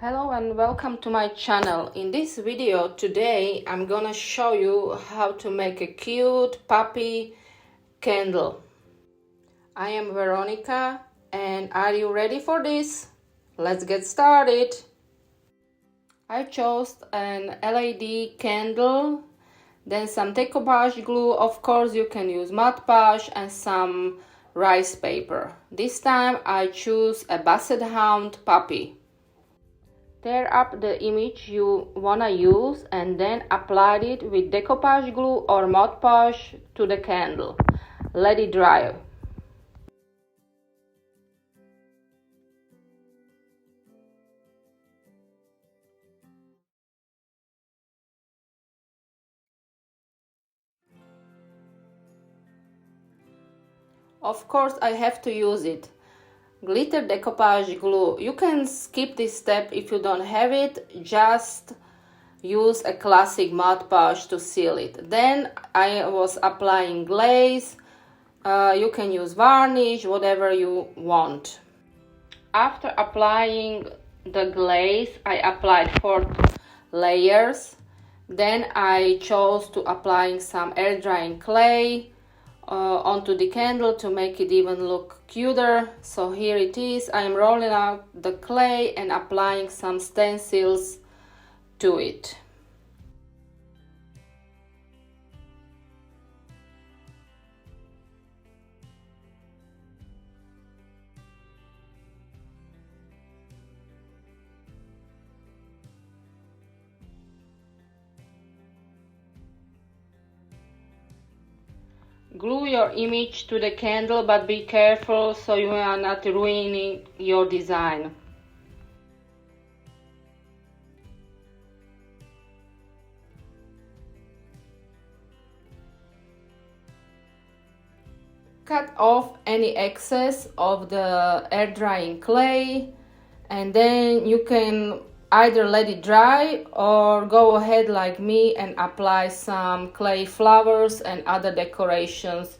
Hello and welcome to my channel. In this video today I'm gonna show you how to make a cute puppy candle. I am Veronica and are you ready for this? Let's get started. I chose an LED candle, then some decoupage glue. Of course you can use Mod Podge and some rice paper. This time I choose a Basset hound puppy. Tear up the image you wanna use and then apply it with decoupage glue or Mod Podge to the candle. Let it dry. Of course I have to use it. Glitter decoupage glue. You can skip this step if you don't have it. Just use a classic Mod Podge to seal it. Then I was applying glaze. You can use varnish, whatever you want. After applying the glaze, I applied 4 layers. Then I chose to applying some air drying clay onto the candle to make it even look cuter. So here it is. I am rolling out the clay and applying some stencils to it. Glue your image to the candle, but be careful so you are not ruining your design. Cut off any excess of the air drying clay and then you can either let it dry or go ahead like me and apply some clay flowers and other decorations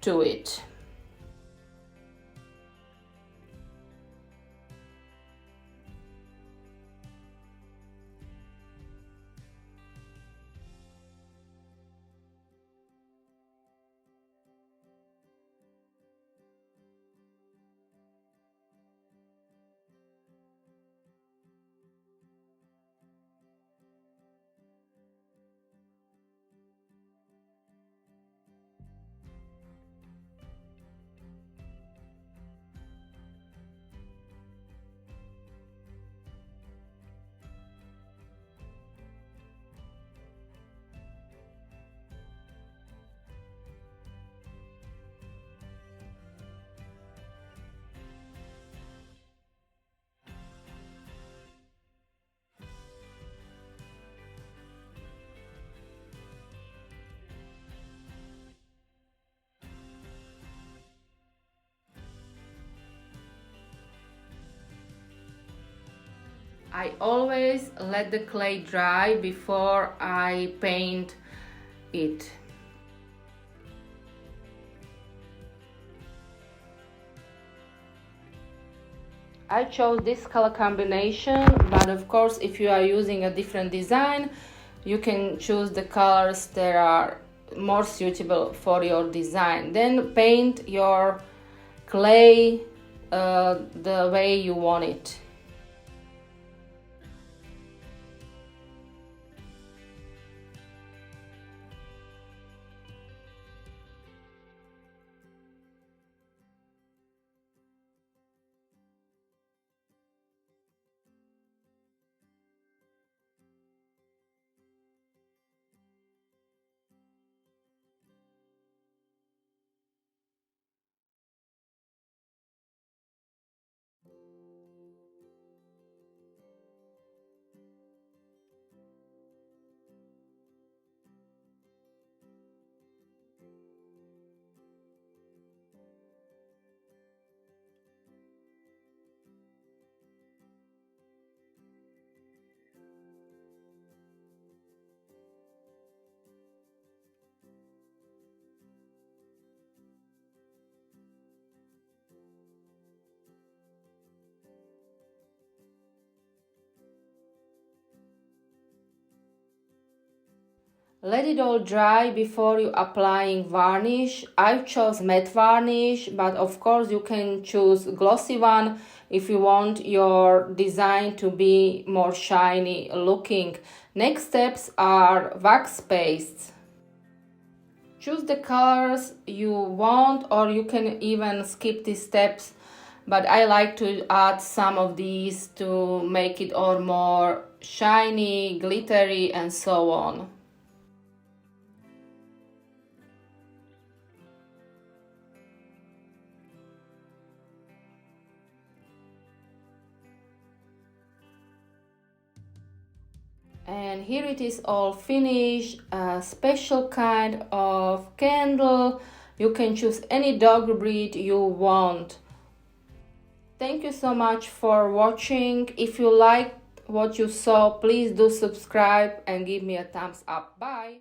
to it. I always let the clay dry before I paint it. I chose this color combination, but of course if you are using a different design, you can choose the colors that are more suitable for your design. Then paint your clay the way you want it. Let it all dry before you applying varnish. I chose matte varnish, but of course you can choose glossy one if you want your design to be more shiny looking. Next steps are wax pastes. Choose the colors you want, or you can even skip these steps, but I like to add some of these to make it all more shiny, glittery, and so on. And here it is all finished, a special kind of candle. You can choose any dog breed you want. Thank you so much for watching. If you liked what you saw, please do subscribe and give me a thumbs up. Bye!